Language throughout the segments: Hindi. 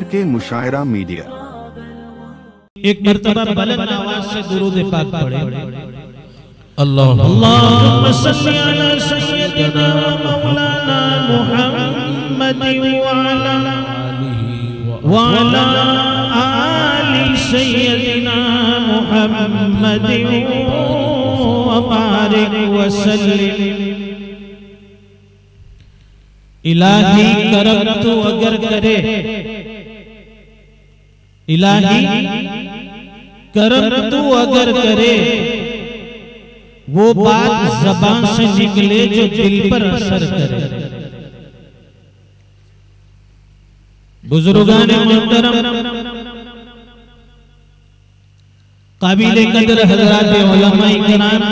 RK मुशायरा media. एक मर्तबा बुलंद आवाज से दुरूद पाक पढ़े। अल्लाहुम्मा सल्ली अला सय्यदिना व मौलाना मुहम्मद व अला आलि सय्यदिना मुहम्मद व बारिक व सल्लिम। इलाही करम तू अगर करे, इलाही करम तू अगर करे, वो बात ज़बान से निकले जो दिल पर असर करे। बुजुर्गान मोहतरम, काबिल कदर हज़रात उलमा इकराम,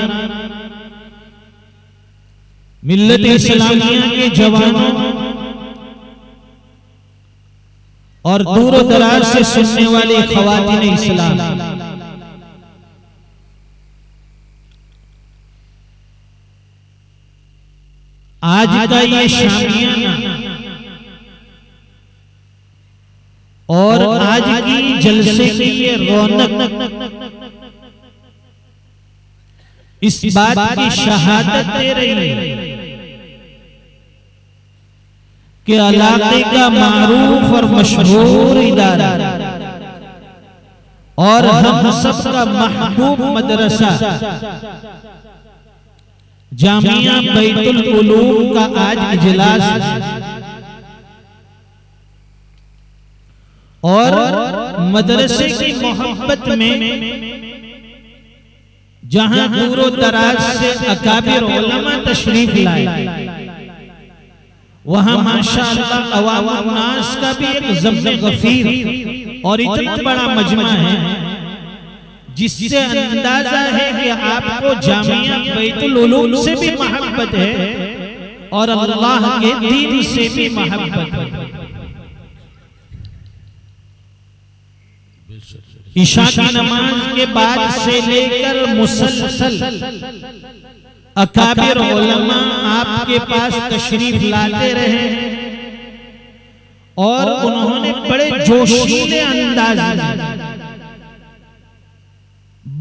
मिल्लत इस्लामिया के जवानों और दूर दराज से सुनने वाले ख़वातीन इस्लाम, आज का ये शामियाना और आज की जलसे की ये रौनक इस बात की शहादत दे रही है कि इलाके का मारूफ और मशहूर इदारा और हम सब का महबूब मदरसा जामिया बैतुल उलूम का आज इजलास और मदरसे की मोहब्बत में जहां दूरो दराज से अकाबिर उलमा तशरीफ लाए, वहां माशाअल्लाह अवाम नास का भी एक ज़ब्त गफीर और इतना बड़ा मजमा है जिससे अंदाजा है कि आपको जामिया बैतुल उलूम से भी मोहब्बत है और अल्लाह के दीन से भी मोहब्बत है। इशा की नमाज के बाद से लेकर मुसलसल अकाबिर उलमा आपके पास तशरीफ लाते रहे और उन्होंने बड़े जोशीले अंदाज में,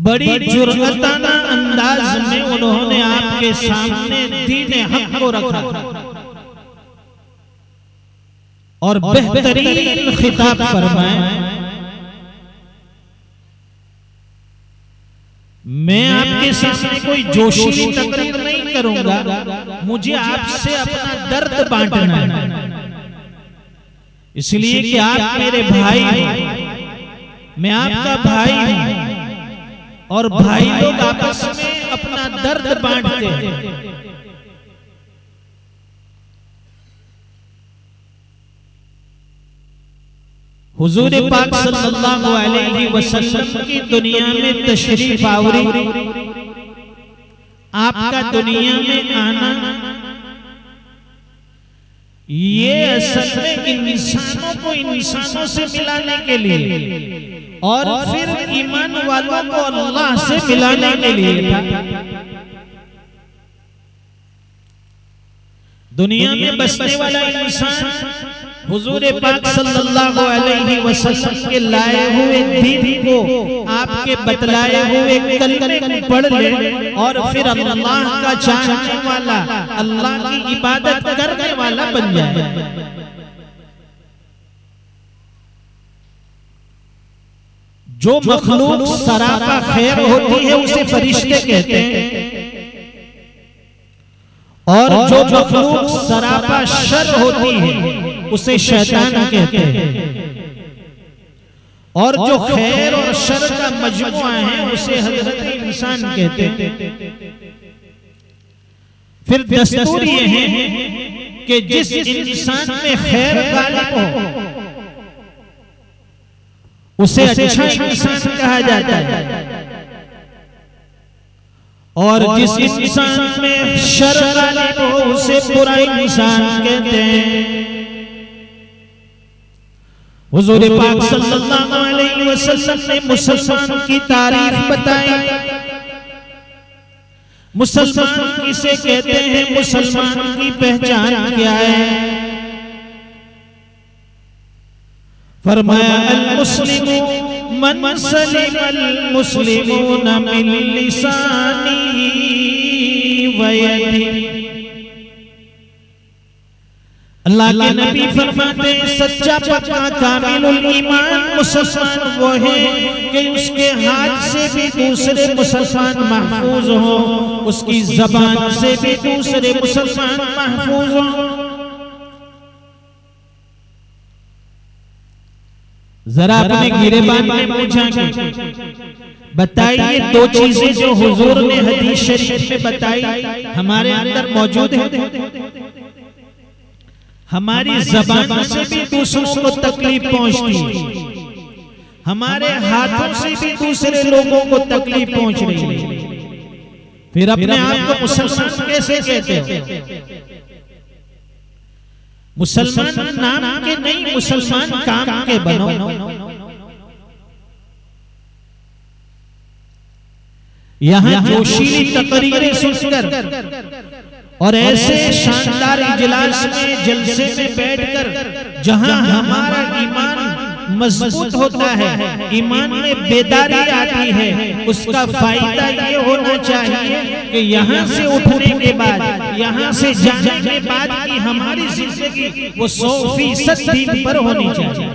बड़ी जुर्अताना अंदाज में उन्होंने आपके सामने दीन हक को रखा और बेहतरीन खिताब फरमाया। मैं आपके सामने कोई जोशीली तकरीर नहीं करूंगा, मुझे आपसे अपना दर्द बांटना है, इसलिए कि आप मेरे भाई हैं, मैं आपका भाई हूं और भाई लोग आपस में अपना दर्द बांटते हैं। हुजूर पाक सल्लल्लाहु अलैहि वसल्लम की दुनिया में तशरीफ आवरी, आपका दुनिया में आना, ये असल में इंसानों को इंसानों से मिलाने के लिए और फिर ईमान वालों को अल्लाह से मिलाने के लिए था। दुनिया में बसने वाला इंसान हुजूर पाक सल्लल्लाहु अलैहि वसल्लम के लाए हुए दीन को, आपके बतलाए हुए कलमे को पढ़ ले और फिर अल्लाह का चाहने वाला, अल्लाह की इबादत करने वाला बन जाए। जो मखलूक सरापा खैर होती है उसे फरिश्ते कहते हैं और जो मखलूक सरापा शर होती है उसे शैतान कहते हैं और जो खैर और शर का मजमुआ है उसे हजरत इंसान कहते हैं। फिर दस्तूर ये है कि जिस इंसान में खैर गालिब हो उसे अच्छा इंसान कहा जाता है और जिस इंसान में शर गालिब हो उसे बुरा इंसान कहते हैं। हुजूर पाक सल्लल्लाहु अलैहि वसल्लम ने मुसलमान की तारीफ बताई, मुसलमान किसे कहते हैं, मुसलमान की पहचान क्या है? फरमाया अल मुस्लिमु मन सलिमल मुस्लिमून मिन लिसानी व यदी। अल्लाह के नबी फरमाते हैं सच्चा पक्का कामिलुल ईमान मुसलमान वो है कि उसके हाथ से भी दूसरे मुसलमान महफूज हो, उसकी जबान से भी दूसरे मुसलमान महफूज हो। जरा अपने गिरेबान में पूछा कि बताइए दो चीजें जो हुजूर ने हदीस शरीफ में बताई हमारे अंदर मौजूद है। हमारी जबान से भी दूसरों को तकलीफ पहुंचती, हमारे हाथों से भी दूसरे लोगों को तकलीफ पहुंच रही है, फिर अपने आप को मुसलमान कैसे कहते हो? मुसलमान नाम के नहीं, मुसलमान काम के बनो। यहाँ जोशीली तकरीरें सुनकर और ऐसे शानदार इजलास में जलसे में बैठकर जहां हमारा ईमान मजबूत होता है, ईमान में बेदारी आती है, उसका फायदा ये होना चाहिए कि यहाँ से उठने के बाद, यहाँ से जाने के बाद की हमारी जिंदगी वो 100% दीन पर होनी चाहिए।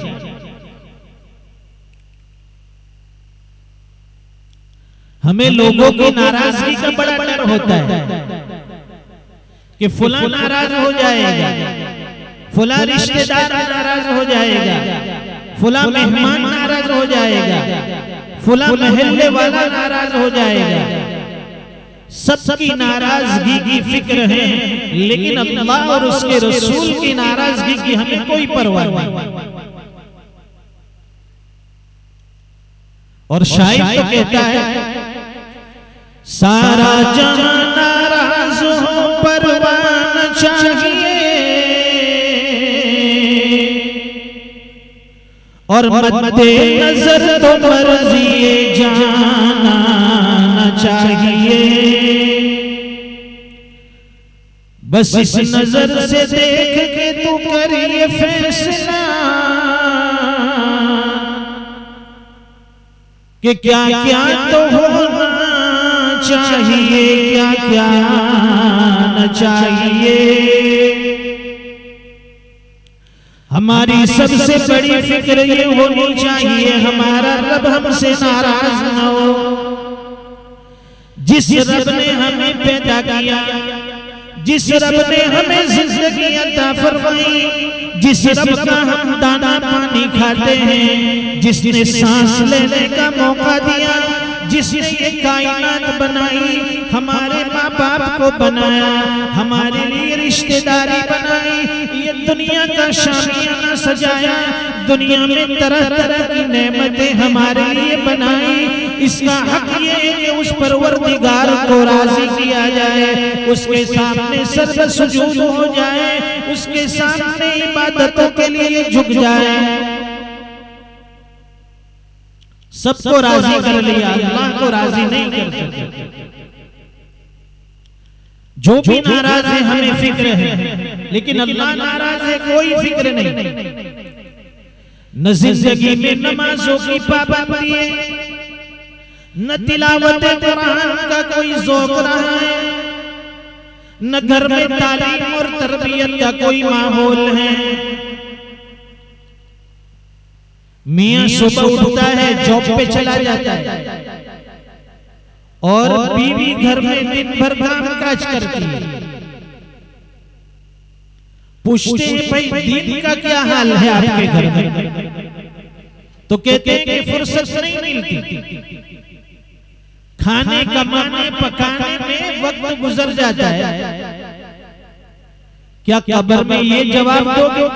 हमें लोगों की नाराजगी का बड़ा डर होता है कि फुला नाराज हो जाएगा, फुला रिश्तेदार नाराज हो जाएगा, फुला मेहमान नाराज हो जाएगा, फुला महल्ले वाला नाराज हो जाएगा। सबकी नाराजगी की फिक्र है, लेकिन अल्लाह और उसके रसूल की नाराजगी की हमें कोई परवाह नहीं। और शायर तो कहता है सारा जहां नाराज हो परवाह न चाहिए, और मद्दे नजर तो मर्ज़िए जाना न चाहिए। बस इस नजर से देख के तू कर ये फैसला कि क्या क्या तो होना चाहिए, क्या क्या न चाहिए। हमारी सबसे बड़ी फिक्र ये होनी चाहिए हमारा रब हमसे नाराज न हो। जिस रब ने हमें पैदा किया, जिस रब ने हमें जिंदगी अता फरमाई, जिस रब का हम दाना पानी खाते हैं, जिसने सांस लेने का मौका दिया, जिसने ये कायनात बनाई, हमारे माँ बाप को बनाया, हमारे लिए रिश्तेदारी बनाई, ये दुनिया का शामियाना सजाया, दुनिया में तरह तरह की नेमतें हमारे लिए बनाई। इसका हक ये है कि उस परवरदिगार को राजी किया जाए, उसके सामने सर्व सुजूद हो जाए, उसके सामने इबादतों के लिए झुक जाए। सबको राजी कर लिया, अल्लाह को राजी नहीं कर सकते। जो भी नाराज है हमें फिक्र है, लेकिन अल्लाह नाराज है कोई फिक्र नहीं। न जिंदगी में नमाजों की पाबंदी है, न तिलावत कुरान का कोई ज़ौक़ रहा है, न घर में तालीम और तरबियत का कोई माहौल है। मियाँ सुबह उठता है, जॉब पे चला जाता है, और बीवी घर में दिन भर काम काज करती है। पूछते हैं भाई दिन का क्या हाल है आपके घर में, तो कहते हैं कि फुर्सत नहीं मिलती, खाने कमाने पकाने में वक्त गुजर जाता है। क्या कब्र में ये जवाब दोगे?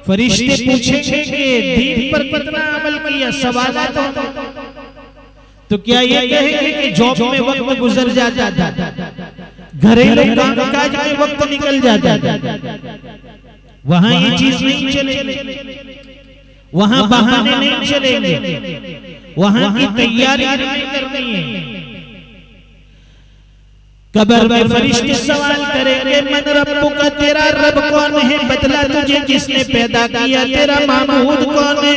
फरिश्ते पूछेंगे कि दीन पर कितना अमल किया, सवालात होंगे, तो क्या ये कहेंगे कि जॉब में वक्त गुजर जाता था, घरेलू कामकाज में वक्त निकल जाता था? वहां ये चीज नहीं चलेगी, वहां बहाने नहीं चलेंगे, वहां की तैयारी नहीं करनी है। कब्र में फरिश्ते सवाल करेंगे, मन रब्बुका, तेरा रब कौन है, बतला तुझे किसने पैदा किया, तेरा माबूद कौन है।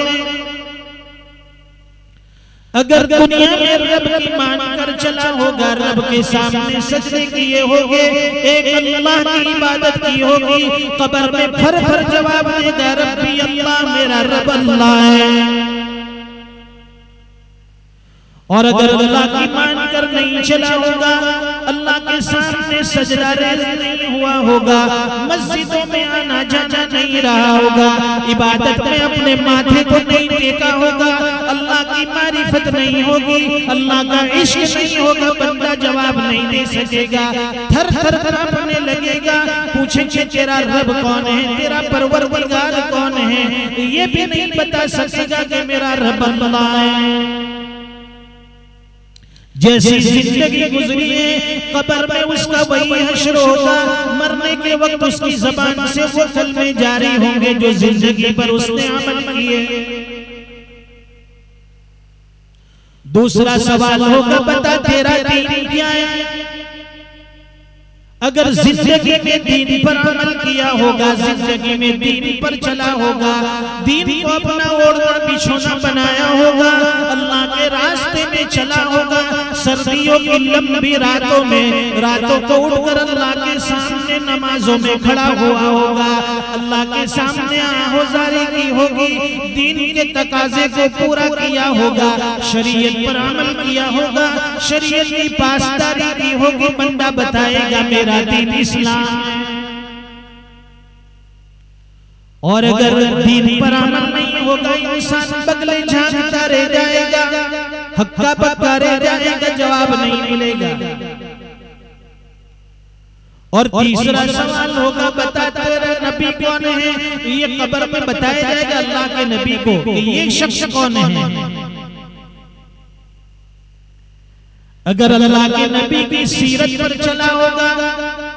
अगर दुनिया में रब की मानकर चला होगा, रब के सामने सजदे किए होगे, एक अल्लाह की इबादत की होगी, कब्र में फर फर जवाब देगा, रब्बी अल्लाह, मेरा रब अल्लाह है। और अगर अल्लाह की मानकर नहीं चला होगा, अल्लाह के सामने सजदा रेज़ नहीं हुआ होगा, मस्जिदों में आना जाना नहीं रहा होगा, इबादत में अपने माथे को नहीं टेका होगा, अल्लाह की मारिफत नहीं होगी, अल्लाह का इश्क नहीं होगा, बंदा जवाब नहीं दे सकेगा, थर थर कांपने लगेगा, पूछेंगे तेरा रब कौन है, तेरा परवरदिगार कौन है, ये भी नहीं बता सकेगा कि मेरा रब अल्लाह है। जैसी जिंदगी गुजरी है, कब्र में उसका वही हश्र होगा, मरने के वक्त उसकी ज़बान से वो कलमे जारी होंगे जो जिंदगी पर उसने अमल किए। दूसरा सवाल होगा, बता तेरा दीन क्या है। अगर जिंदगी में दीन पर अमल किया होगा, जिंदगी में दीन पर चला होगा, दीन को अपना ओढ़ना बिछोना बनाया होगा, अल्लाह के रास्ते में चला होगा, सर्दियों की लंबी रातों में रातों को उठकर अल्लाह के सामने नमाजों में खड़ा हुआ होगा, अल्लाह के सामने आहुजारी की होगी, दीन के तकाजे को पूरा किया होगा, शरीयत पर अमल किया होगा, शरीयत की पासदारी की होगी, बंदा बताएगा मेरा दीन इस्लाम है। और अगर दीन पर अमल नहीं होगा, इंसान बगले झांकता रह जाएगा, हक्का बक्का रह जाएगा, जवाब नहीं मिलेगा। और तीसरा सवाल होगा, बता तेरा नबी कौन है। ये कब्र में बताया जाएगा अल्लाह के नबी को कि ये शख्स कौन है। अगर अल्लाह के नबी की सीरत पर चला होगा,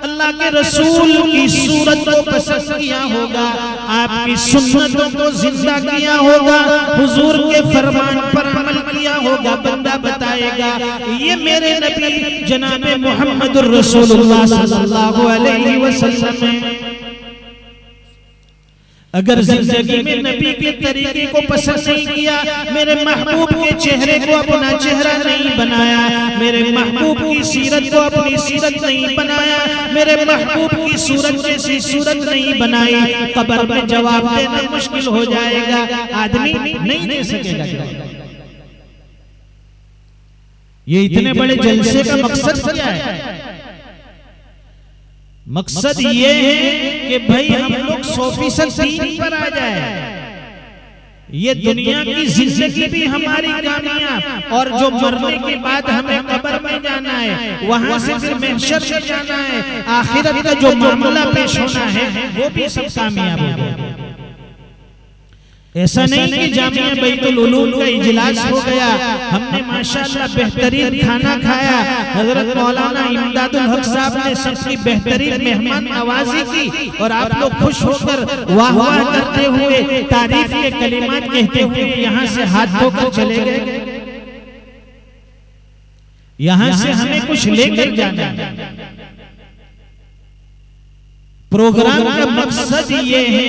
अल्लाह के रसूल की सूरत को पसंद किया होगा, आपकी सुन्नतों को जिंदा किया होगा, हुजूर के फरमान पर अमल किया होगा, बंदा बताएगा ये मेरे नबी जनाब मुहम्मदुर रसूलुल्लाह सल्लल्लाहु अलैहि वसल्लम है। अगर जिंदगी में नबी के तरीके को पसंद नहीं किया, मेरे महबूब के चेहरे को अपना चेहरा नहीं बनाया, मेरे महबूब की सीरत को अपनी सीरत नहीं बनाया, मेरे महबूब की सूरत जैसी सूरत नहीं बनाई, कब्र में जवाब देना मुश्किल हो जाएगा, आदमी नहीं दे सकेगा। ये इतने बड़े जलसे का मकसद क्या है? मकसद ये है कि भाई हम लोग 100% दीन पर आ जाए, ये दुनिया की जिंदगी भी हमारी कामयाब, और जो मरने के बाद हमें कब्र में जाना है, वहां से फिर महशर में जाना है, आखिरत का जो मामला पेश होना है वो भी सब कामयाब हो गया। ऐसा नहीं कि जामिया बैतुल उलूम का इजलास हो गया, हमने माशाअल्लाह बेहतरीन खाना खाया, हजरत मौलाना इमदादुल हक साहब ने सबकी बेहतरीन मेहमान नवाजी की, और आप लोग खुश होकर वाह वाह करते हुए तारीफ के कलिमात कहते हुए यहाँ से हाथ धोकर चले गए। यहाँ से हमें कुछ लेकर जाना है। प्रोग्राम का मकसद ये है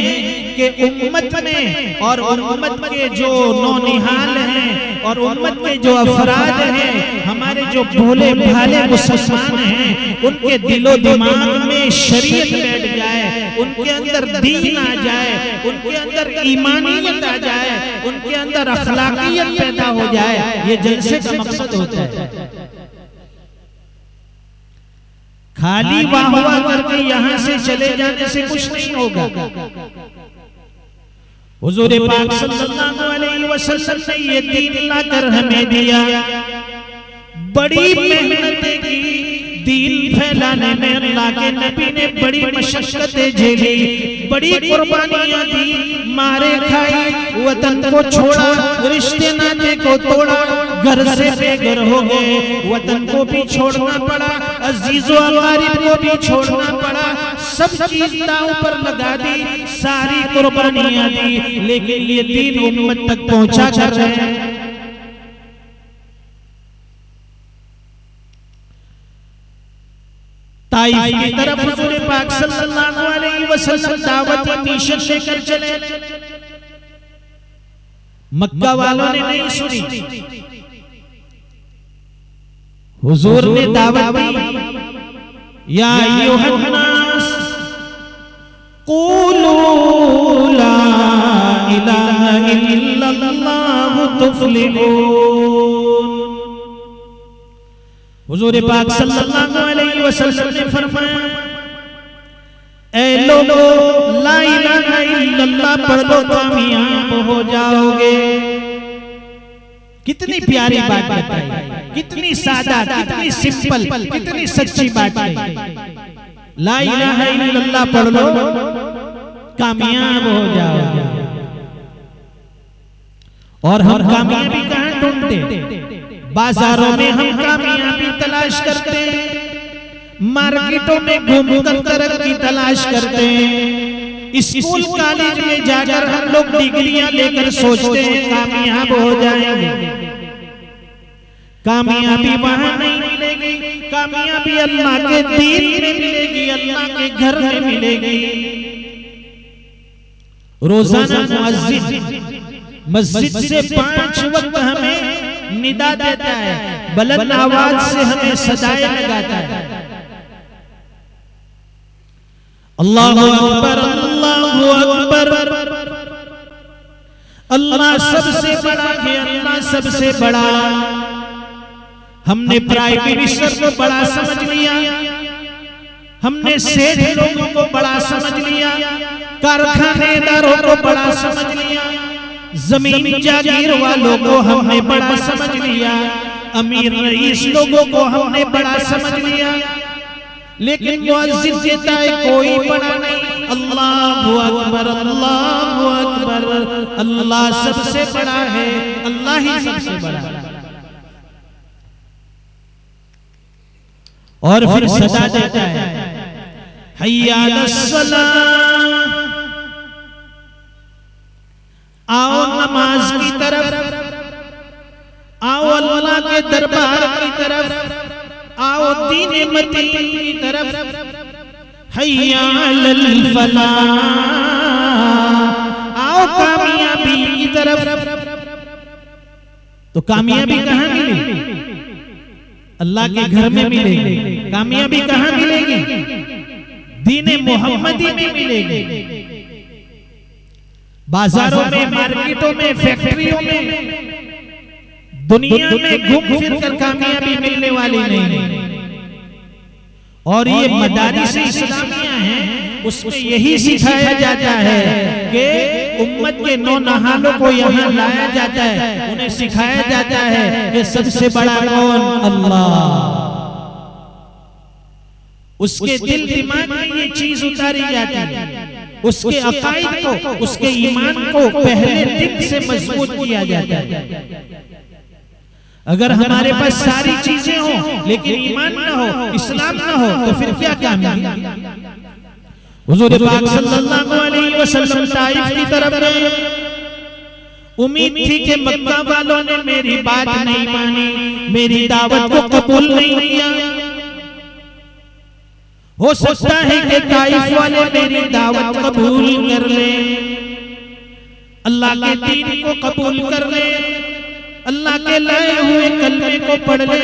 कि उम्मत में और उम्मत के जो नौनिहाल हैं और उम्मत के जो अफराद हैं, हमारे जो भोले भाले मुसलमान हैं, उनके दिलो दिमाग में शरीयत बैठ जाए, उनके अंदर दीन आ जाए, उनके अंदर ईमानियत आ जाए, उनके अंदर अखलाकियत पैदा हो जाए। ये जलसे का मकसद होता है। खाली वाह वाह करके यहाँ से चले जाने से कुछ नहीं होगा। हुजूर पाक सल्लल्लाहु अलैहि वसल्लम ने ये दीन लाकर हमें दिया, बड़ी मेहनतें की, दीन फैलाने में अल्लाह के नबी ने बड़ी मशक्कतें झेली, बड़ी कुर्बानियां दी, मारे खाई, वतन को छोड़ा, रिश्ते नाते को तोड़ा, घर से बेघर हो गए, वतन को भी छोड़ना पड़ा, अजीजो अकारिब को भी छोड़ना पड़ा, सब चीज दांव पर लगा दी, सारी कुर्बानियां दी, लेकिन ये दीन उम्मत तक पहुंचा कर रहे हैं। ताइफ की तरफ हुजूर पाक सल्लल्लाहु अलैहि वसल्लम दावत मिशन लेकर चले। मक्का वालों ने नहीं सुनी, हुजूर ने दावत दी, या अय्युहन्नास क़ूलू ला इलाहा इल्लल्लाह तुफ्लिहून। हुजूर पाक सल्लल्लाहु अलैहि वसल्लम ने फरमाया, ऐ लोगों ला इलाहा इल्लल्लाह पढ़ लो कामयाब हो जाओगे। कितनी प्यारी बात बताई, कितनी सादा, कितनी सिंपल, कितनी सच्ची बात है। ला इलाहा इल्लल्लाह पढ़ लो कामयाब हो जाओगे। और हम कामयाबी कहाँ ढूंढते? बाजारों में हम कामयाबी तलाश करते हैं, मार्केटों में घूमकर तरक्की तलाश करते हैं, स्कूल कॉलेज में जाकर हम लोग डिग्रियां लेकर सोचते हैं कामयाब हो जाएंगे। कामयाबी वहां नहीं मिलेगी, कामयाबी अल्लाह के दीन में मिलेगी, अल्लाह के घर में मिलेगी। रोजाना मुअज्जिन मस्जिद से 5 वक्त हमें निदा देता है, बुलंद आवाज से हमें सदाएं लगाता है। अल्लाहु अकबर, अल्लाहु अकबर, अल्लाह सबसे बड़ा है, अल्लाह सबसे बड़ा। हमने प्राइम मिनिस्टर को बड़ा समझ लिया, हमने सेठ लोगों को बड़ा समझ लिया, कारखानेदारों को बड़ा समझ लिया, जमीन जागीर वालों को हमने बड़ा समझ लिया, अमीर रईस लोगों को हमने बड़ा समझ लिया। लेकिन मुअज्जिन कहता है कोई बड़ा नहीं। अल्लाहु अकबर, अल्लाहु अकबर, अल्लाह सबसे बड़ा है, अल्लाह ही सबसे बड़ा है। और फिर सदा देता है, हय्या अलस्सलाह, आओ नमाज की तरफ, आओ अल्लाह के दरबार की तरफ, आओ दीन मतीन की तरफ। हय्या अलल फलाह, आओ कामयाबी की तरफ। तो कामयाबी कहाँ मिलेगी? अल्लाह के घर में मिलेगी। कामयाबी कहाँ मिलेगी? दीन मोहम्मदी में मिलेगी। बाजारों में, मार्केटों में, फैक्ट्रियों में, दुनिया में घूम फिर कर कामयाबी मिलने वाली नहीं। और ये मदारिस इस्लामिया हैं, उसमें यही सिखाया जाता है कि उम्मत के नौनहालों को यहाँ लाया जाता है, उन्हें सिखाया जाता है कि सबसे बड़ा कौन? अल्लाह। उसके दिल दिमाग में ये चीज उतारी जाती है, उसके अकाइद को, उसके ईमान को पहले दिन से मजबूत किया जाता है। अगर हमारे पास सारी चीजें हो लेकिन ईमान ना हो, इस्लाम ना हो, तो फिर क्या काम है? हुजूर पाक सल्लल्लाहु अलैहि वसल्लम ताइफ की तरफ गए। उम्मीद थी कि मक्का वालों ने मेरी बात नहीं मानी, मेरी दावत को कबूल नहीं किया। हो सकता है कि ताइफ वाले मेरी दावत कबूल कर ले, अल्लाह के दीन को कबूल कर ले, अल्लाह के लाए हुए कलमे को पढ़ ले।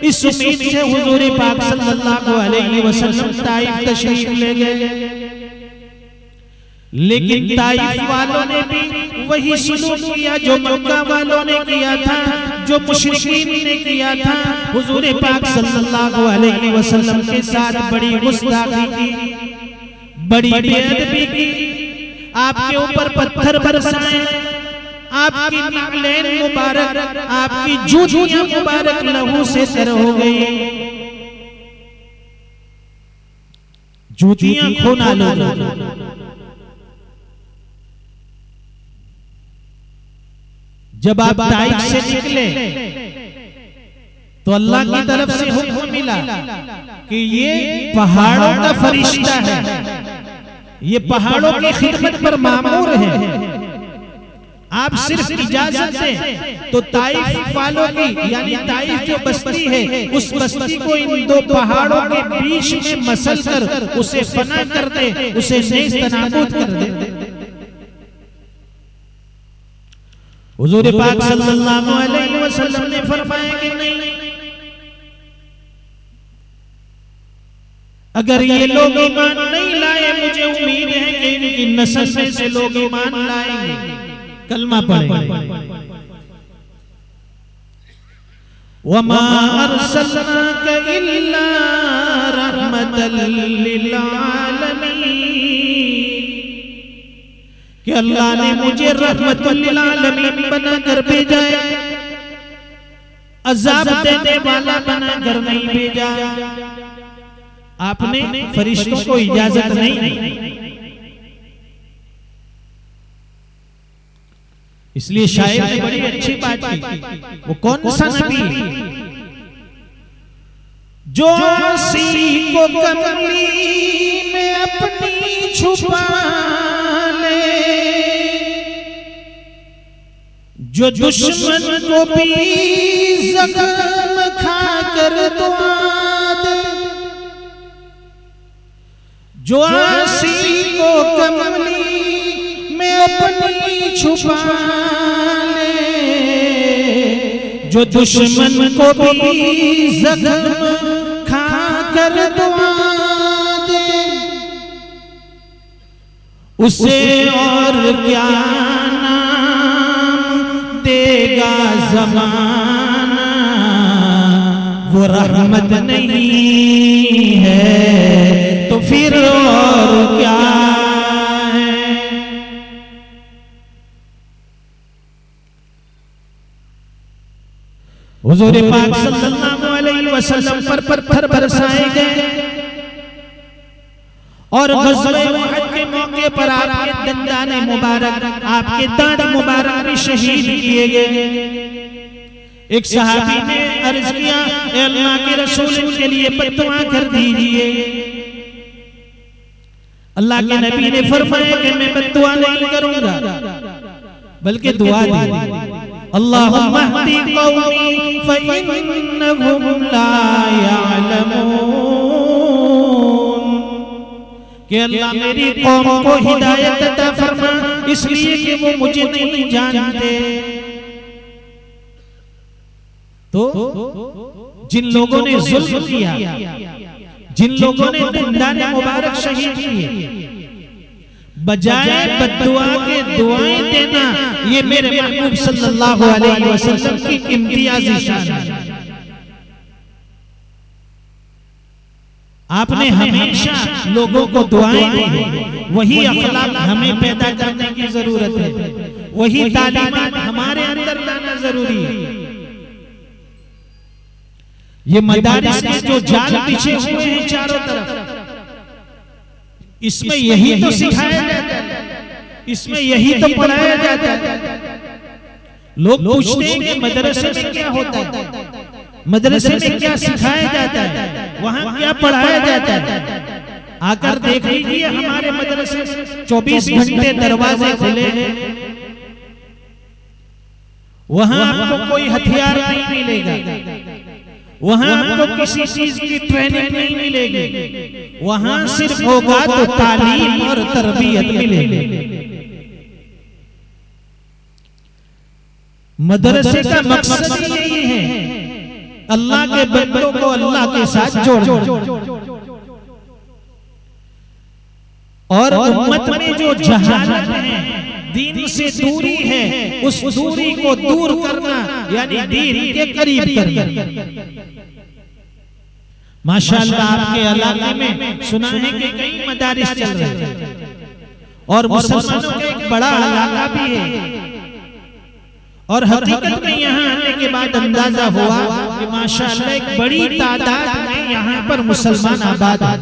इस उम्मीद से हुजूर पाक सल्लल्लाहु अलैहि वसल्लम ताइफ तशरीफ ले गए। लेकिन ताइफ वालों ने भी वही सलूक किया जो मक्का वालों ने किया था, जो मुशरिकीन ने किया था। हुजूर पाक सल्लल्लाहु अलैहि वसल्लम के साथ बड़ी गुस्ताखी की, बड़ी बेअदबी की, आपके ऊपर पत्थर बरसाए, आपकी नालें मुबारक, आपकी जूतियां मुबारक लहू से तर हो गई। जूतियां खोना लो। जब आप ताइफ से निकले तो अल्लाह की तरफ से हुक्म मिला कि ये पहाड़ों का फरिश्ता है, ये पहाड़ों की खिदमत पर मामूर है। आप सिर्फ इजाजत दें तो ताइफ वालों की यानी ताइफ जो बस्ती है उस बस्ती को इन दो पहाड़ों के बीच में मसल कर उसे फना कर दे, उसे नेस्तनाबूद कर दे। हुजूर पाक सल्लल्लाहु अलैहि वसल्लम ने फरमाया कि नहीं, अगर ये लोग ईमान नहीं लाए, मुझे उम्मीद है कि इनकी नस्ल में से लोग ईमान लाएंगे, कलमा पढ़ेंगे। वमा अरसलनाका इल्ला रहमतल लिल आलमीन, कि अल्लाह ने मुझे रहमतुल लिल आलमीन बनाकर भेजा है, अजाब देने वाला बनाकर नहीं भेजा। आपने फरिश्तों को इजाजत नहीं दी, इसलिए शायर ने बड़ी अच्छी बात की। वो कौन सा नबी जो आसी को कमली में अपनी छुपा ले, जो दुश्मन को भी जख्म खाकर दुआ दे, जो आसी को कमली में अपनी छुपा ले, जो दुश्मन को भी जख्म खाकर दुआ दे, उसे और क्या नाम देगा ज़माना, वो रहमत नहीं है तो फिर और क्या है। हुजूर पाक सल्लल्लाहु अलैहि वसल्लम पर पत्थर बरसाए गए और ग़ज़वे उहद के मौके पर आपके दंदाने मुबारक, आपके दांत मुबारक भी शहीद किए गए। एक सहाबी ने अर्ज किया, ए अल्लाह के रसूल, इनके लिए बद्दुआ कर दीजिए। अल्लाह के नबी ने फरमाया कि मैं बद्दुआ नहीं करूंगा, बल्कि दुआ दी, अल्लाहुम्मा हदी कौमी फइन्नहुम ला यअलमून, कि अल्लाह मेरी कौम को हिदायत अता फरमा, इसलिए कि वो मुझे नहीं जानते। तो जिन लोगों ने जुल्म किया, जिन लोगों ने दंदाने मुबारक शहीद किए, बजाय बद्दुआ के दुआएं देना, ये मेरे महबूब सल्लल्लाहु अलैहि वसल्लम की इम्तियाजी शान है। आपने हमेशा लोगों को दुआएं दी, वही अखलाक हमें पैदा करने की जरूरत है, वही तालीमात हमारे अंदर लाना जरूरी है। ये मदारिस के जो जाल बिछे हुए हैं चारों तरफ, इसमें यही तो सिखाया जाता है, इसमें यही तो पढ़ाया जाता है। लोग पूछते हैं कि मदरसे में क्या होता है, मदरसे में क्या सिखाया जाता है, वहां क्या पढ़ाया जाता है। आकर देख लीजिए, हमारे मदरसे 24 घंटे दरवाजे खुले हैं, वहां आपको कोई हथियार नहीं मिलेगा, वहां आपको किसी चीज की ट्रेनिंग नहीं मिलेगी, वहां सिर्फ होगा तो तालीम और तरबियत मिलेगी। मदरसे का मकसद यही है, अल्लाह के बंदों को अल्लाह के साथ जोड़ना। और उम्मत में जो जहालत है, दीन से दूरी है, उस दूरी को दूर करना, यानी दीन के करीब करना। माशाअल्लाह आपके इलाके में सुना है कि कई मदारिस चल रहे हैं और मुसलमानों का एक बड़ा इलाका भी है, और हकीकत में यहाँ आने के बाद अंदाजा हुआ कि माशाअल्लाह एक बड़ी तादाद में यहाँ पर मुसलमान आबाद हैं।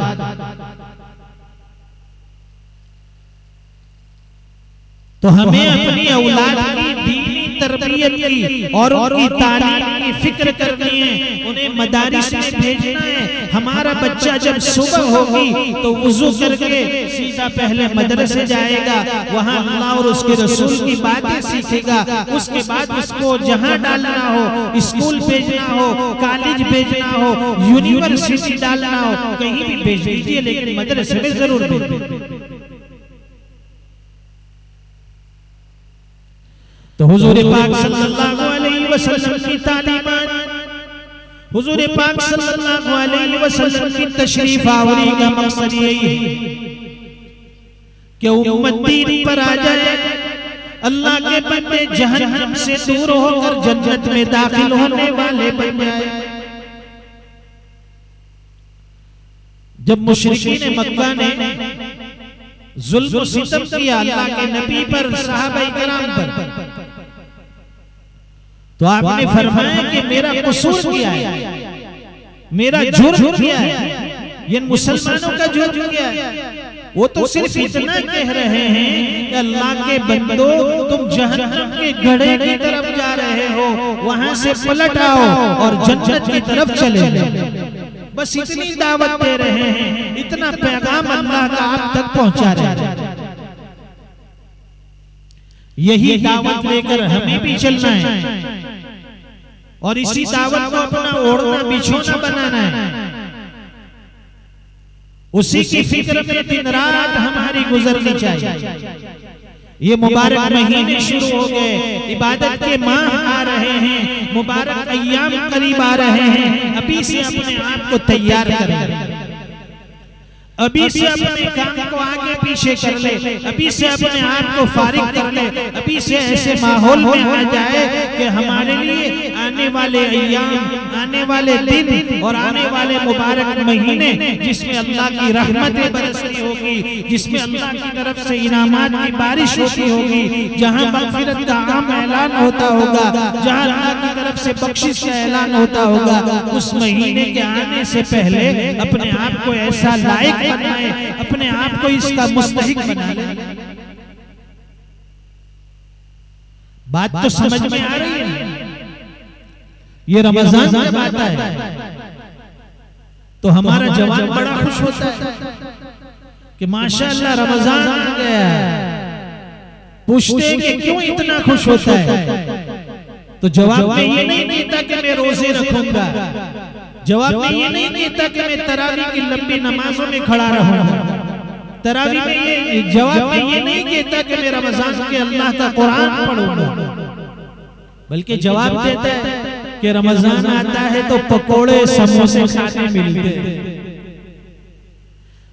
तो हमें अपनी औलाद की दीनी तरबियत की और उनकी तालीम की फिक्र करनी है, उन्हें मदारिस में भेजना है। हमारा बच्चा जब सुबह होगी तो वुजू करके सीधा पहले मदरसे जाएगा, वहाँ अल्लाह और उसके रसूल की बातें सीखेगा। उसके बाद उसको जहाँ डालना हो, स्कूल भेजना हो, कॉलेज भेजना हो, यूनिवर्सिटी डालना हो, कहीं भी भेज दीजिए, लेकिन मदरसे में जरूर भेजिए। तो हुजूर पाक सल्लल्लाहु अलैहि वसल्लम की तालीमात, हुजूर पाक सल्लल्लाहु अलैहि वसल्लम की तशरीफ आवरी का मकसद यही है कि उम्मत दीन पर आ जाए, अल्लाह के बंदे जहन्नम से दूर होकर जन्नत में दाखिल होने वाले बन जाए। जब मुशरिकीन मक्का ने जुल्म सितम किया अल्लाह के नबी पर, सहाबाए किराम पर, तो आपने फरमाया कि मेरा कसूर क्या है, मेरा जुर्म क्या है, ये मुसलमानों का जुर्म क्या है। वो तो सिर्फ इतना कह रहे हैं कि अल्लाह के बंदो, तुम जहन्नम के गड्ढे की तरफ जा रहे हो, वहां से पलट आओ और जन्नत की तरफ चले जाओ। बस इतनी दावत दे रहे हैं, इतना पैगाम अल्लाह का आप तक पहुंचा रहे हैं। यही दावत लेकर हमें भी चलना है और इसी दावत को अपना ओढ़ना बिछोना बनाना है। उसी की फिक्र में दिन रात हमारी गुजरनी चाहिए। ये मुबारक महीने शुरू हो गए, इबादत के माह आ रहे हैं, मुबारक अय्याम करीब आ रहे हैं। अभी से अपने आप को तैयार करें, अभी से अपने काम को आगे पीछे कर ले, अभी से अपने आप को फारिग कर ले, अभी से ऐसे माहौल में आ जाए कि हमारे लिए आने वाले अय्याम, आने वाले दिन और आने वाले मुबारक महीने जिसमें अल्लाह की रहमतें बरसती होगी, जिसमें अल्लाह की तरफ से इनामात की बारिश होती होगी, जहाँ मग़फ़िरत का आम ऐलान होता होगा, जहाँ अल्लाह की तरफ से बख्शिश का ऐलान होता होगा, उस महीने के आने से पहले अपने आप को ऐसा लायक बनाए, अपने आप को इसका मुस्तहिक बना ले। बात तो समझ में आ रही है। ये रमजान जब आता है तो हमारा जवान बड़ा खुश होता है कि माशाअल्लाह रमजान आ गया। पूछते हैं कि क्यों इतना खुश होता है, तो जवाब में ये नहीं देता कि मैं रोजे रखूंगा, जवाब में ये नहीं देता कि मैं तरावी की लंबी नमाजों में खड़ा रहूंगा, तरावी में ये जवाब में ये नहीं कहता कि मैं रमजान के अल्लाह का कुरान पढ़ूंगा, बल्कि जवाब देता है कि रमजान आता है तो पकोड़े समोसे खाने मिलते,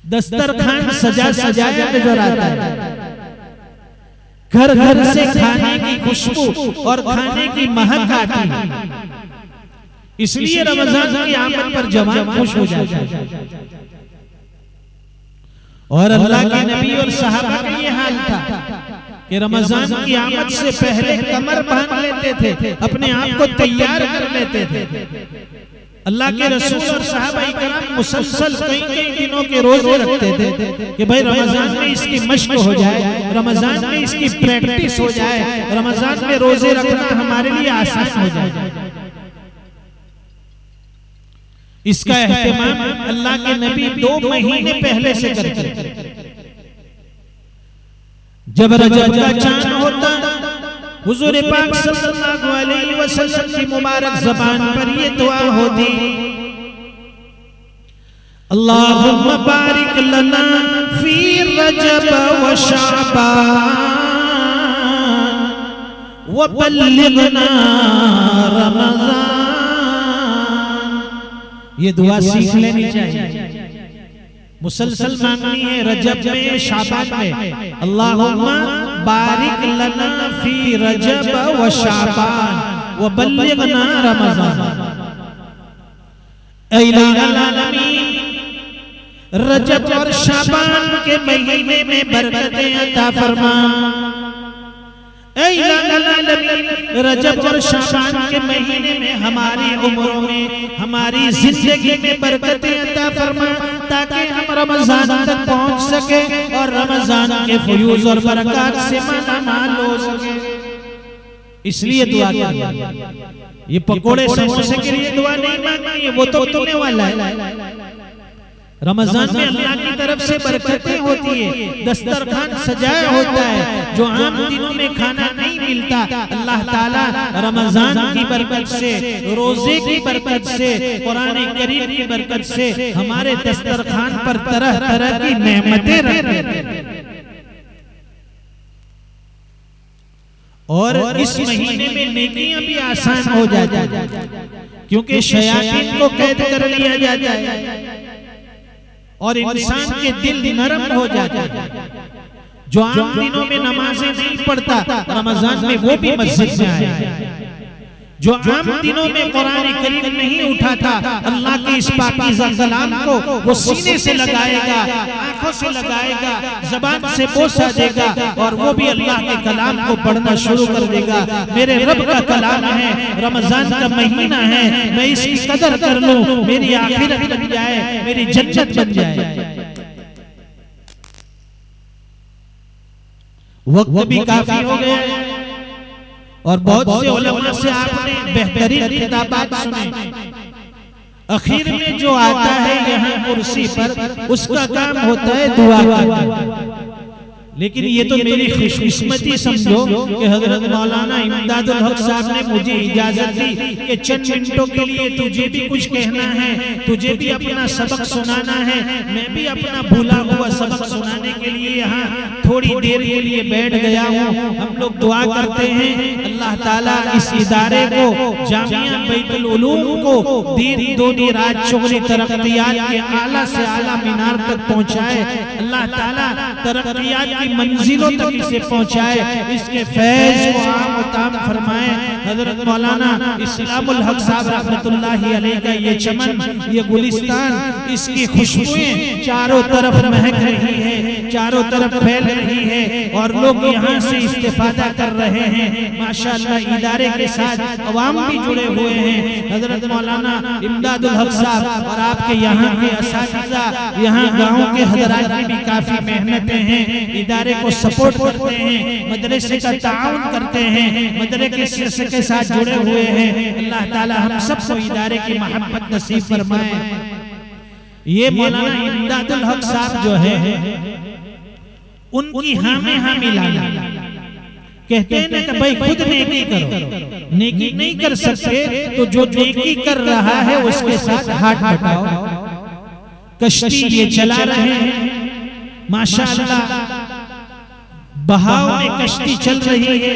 दस्तरखान सजा सजाया नजर आता है, घर घर से खाने की खुशबू और खाने की महक आती है। इसलिए रमजान की आमद पर जवान खुश हो जाता है। और अल्लाह के नबी और सहाबा का ये हाल था कि रमजान की आमद से पहले कमर बांध लेते थे, अपने आप को तैयार कर लेते थे। अल्लाह के रसूल और सहाबाए किराम मुसलसल कई दिनों के रोजे रखते थे कि भाई रमजान में इसकी मश्क हो जाए, रमजान में इसकी प्रैक्टिस हो जाए, रमजान में रोजे रखना हमारे लिए आसान हो जाए। इसका एहतमाम अल्लाह के नबी 2 महीने पहले से करते थे। जब रजब का चांद होता, हुजूर पाक सल्लल्लाहु अलैहि वसल्लम की मुबारक ज़बान पर ये दुआ होती, अल्लाहुम्मा बारिक लना फी रजब व शाबान व बल्लिगना रमज़ान। ये दुआ सीख लेनी चाहिए, मुसलसल मांगनी है रजब में, शाबान में। अल्लाहुम्मा बारिक लना फी रजब व शाबान व बल्लिगना रमज़ान। ऐ इलाहुल आलमीन, रजब और शाबान के महीने में बरकतें अता फरमा। ऐ इलाहुल आलमीन, रजब और शाबान के महीने में हमारी उम्रों में, हमारी जिंदगी में बरकतें अता फरमा, ताकि हम रमजान तक पहुंच सके और रमजान के फयूज और बरकत से माला माल हो सके। इसलिए दुआ करिए। ये पकोड़े समोसे के लिए दुआ नहीं मांगनी है, वो तो मिलने वाला है। रमजान में अल्लाह की तरफ से बरकतें होती है, दस्तरखान सजाया होता है। जो आम दिनों में खाना नहीं मिलता, अल्लाह ताला रमजान की बरकत से, रोजे की बरकत से, कुरान करीम की बरकत से हमारे दस्तरखान पर तरह तरह की नेमतें रखते हैं। और इस महीने में नेकियां भी आसान हो जाती है, क्योंकि शयातीन को कैद कर लिया जाता है और इंसान के दिल नरम हो जाता है। जो आम दिनों में नमाजें नहीं पढ़ता, रमजान में वो भी मस्जिद में आए। जो आम दिनों में कुरान करीम नहीं उठाता, अल्लाह के इस पाकीज़ा कलाम को वो सीने से लगाएगा, आंखों से लगाएगा, जबान से बोसा देगा और वो भी अल्लाह के कलाम को पढ़ना शुरू कर देगा। मेरे रब का कलाम है, रमजान का महीना है, मैं इसकी कदर कर लूं, मेरी आखिरत बन जाए, मेरी जन्नत बन जाए। वक्त भी काफी हो गया है और बहुत से उलमा से आपने बेहतरीन किताबात सुने। आखिर में जो आता है यहाँ कुर्सी पर, उसका काम होता है दुआ करना। लेकिन ये तो मेरी खुशकिस्मती समझो कि हजरत मौलाना इमदादुल हक साहब ने मुझे इजाजत दी कि चंद मिनटों के लिए तुझे भी कुछ कहना है, तुझे भी अपना सबक सुनाना है। मैं भी अपना भूला हुआ सबक सुनाने के लिए यहाँ थोड़ी देर के लिए बैठ गया हूँ। हम लोग दुआ करते हैं अल्लाह ताला इस इदारे को, जामिया बैतुल उलूम को दीन दूनी रात चुगली तरक्कियात के आला से आला मीनार तक पहुँचाए। अल्लाह ताला तरक्कियात की मंजिलों तक इसे पहुँचाए, इसके फैज़ को आम व ताम फरमाए। हजरत मौलाना इस्लामुल हक साहब रहमतुल्लाहि अलैह का ये चमन, ये गुलिस्तान, इसकी खुशबुएं चारों तरफ महक रही है, चारों तरफ फैल रही है और लोग यहाँ से इस्तेफादा कर रहे हैं। माशाअल्लाह इदारे के साथ अवाम भी जुड़े हुए हैं। हजरत मौलाना इमदादुल हक साहब और आपके यहाँ के असातिज़ा, यहाँ गाँव के हजरात की भी काफी मेहनतें हैं, इदारे को सपोर्ट करते हैं, मदरसे का ताउन करते हैं, मदरसे के साथ जुड़े हुए हैं। अल्लाह ताला हम सबको इदारे की मोहब्बत नसीब फरमाए। ये मौलाना इमदादुल हक साहब जो है, उनकी हाँ में हाँ मिलाना। कहते हैं ना कि भाई खुद नेकी करो, नेकी नहीं कर सकते तो जो नेकी कर रहा है उसके साथ हाथ बटाओ। कश्ती ये चला रहे हैं, माशाअल्लाह बहाव में कश्ती चल रही है,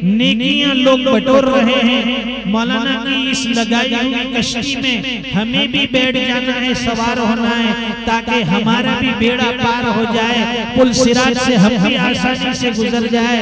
नेकियां लोग बटोर रहे हैं। मौलाना की इस लगाई हुई कश्ती में हमें भी बैठ जाना है, सवार होना है, ताकि हमारा भी बेड़ा पार हो जाए, पुल सिराज से हम भी आसानी से गुजर जाए,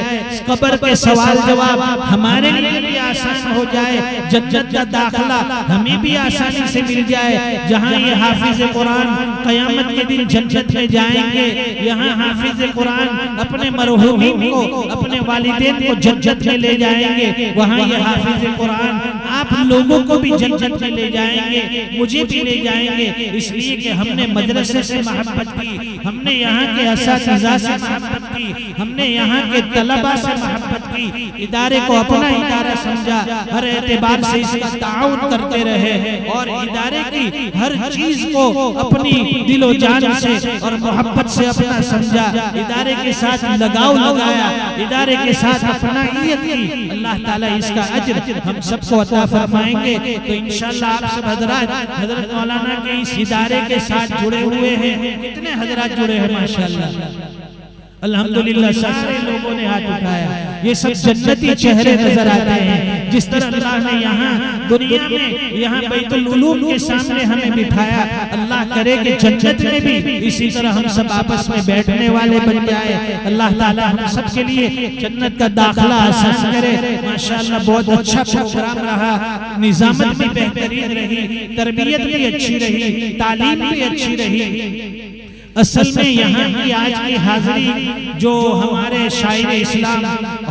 कब्र के सवाल जवाब हमारे लिए भी आसान हो जाए, जन्नत का दाखिला हमें भी आसानी से मिल जाए। जहाँ ये हाफिज कुरान क़यामत के दिन जन्नत में जाएंगे, यहाँ हाफिज कुरान अपने मरहूमीन को, अपने वालिदैन को जन्नत में ले जाएंगे। वहाँ ये हाफिज कुरान आप लोगों को भी जन्नत में ले जाएंगे, मुझे भी ले जाएंगे। इसलिए कि हमने मदरसे से मोहब्बत की, हमने यहाँ के असातिज़ा से मोहब्बत की, हमने यहाँ के तलबा से मोहब्बत की, इदारे को अपना इदारा समझा, हर एतबार से इसका ताउन करते रहे और इदारे की हर चीज को अपनी दिलो जान से और मोहब्बत से अपना समझा, इदारे के साथ लगाव लगाया, इदारे के साथ अपनाइयत की। अल्लाह ताला इसका अज्र हम सबको अता फरमाएंगे। तो इंशाअल्लाह आप सब हजरात हजरत मौलाना के इस इदारे के साथ जुड़े हुए हैं। कितने हजरात जुड़े हैं माशाअल्लाह, अल्हम्दुलिल्लाह सारे लोगों ने हाथ उठाया। ये सब जन्नती चेहरे नजर आते हैं। जिस तरह अल्लाह ने यहाँ दुनिया में यहाँ बैतुल उलूम के सामने हमें बिठाया, अल्लाह करे कि जन्नत में भी इसी तरह हम सब आपस में बैठने वाले बन जाए। अल्लाह ताला हम सब के लिए जन्नत का दाखिला आसान करे। माशाअल्लाह बहुत अच्छा प्रोग्राम रहा, निजामत भी बेहतरीन रही, तरबियत भी अच्छी रही, तालीम भी अच्छी रही। असल में यहाँ की आज की हाजिरी जो हमारे शायर इस्लाम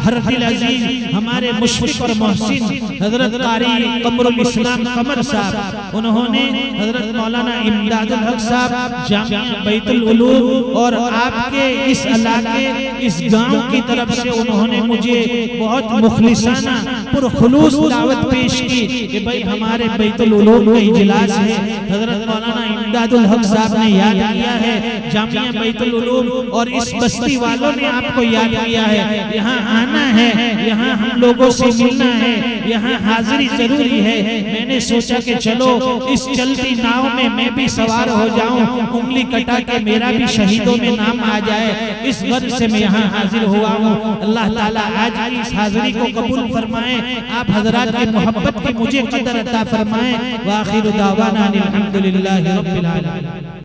हरदिल अजीज हमारे मुशफिक और मोहसिन हजरत कारी कमरुल इस्लाम कमर साहब, उन्होंने हजरत मौलाना इमदादुल हक साहब जामिया बैतुल उलूम और आपके इस इलाके इस गांव की तरफ से उन्होंने मुझे बहुत मुखलिसाना पुरखुलूस दावत पेश की कि भाई हमारे बैतुल उलूम का इजलास है, हजरत मौलाना इमदादुल हक साहब ने याद किया है जामिया बैतुल उलूम और इस बस्ती वालों ने आपको याद किया है, यहाँ आना है, यहाँ हम लोगों से मिलना है, यहाँ हाजिरी जरूरी है। मैंने सोचा कि चलो इस चलती नाव में मैं भी सवार हो जाऊं, उंगली कटा के मेरा भी शहीदों में नाम आ जाए, इस गर्ज से मैं यहाँ हाजिर हुआ हूँ। अल्लाह ताला आज की इस हाजिरी को कबूल फरमाए, आप हजरात की मोहब्बत की मुझे कदर अता फरमाए। व आखिर दावाना अनिल हम्दुलिल्लाहि रब्बिल आलमीन।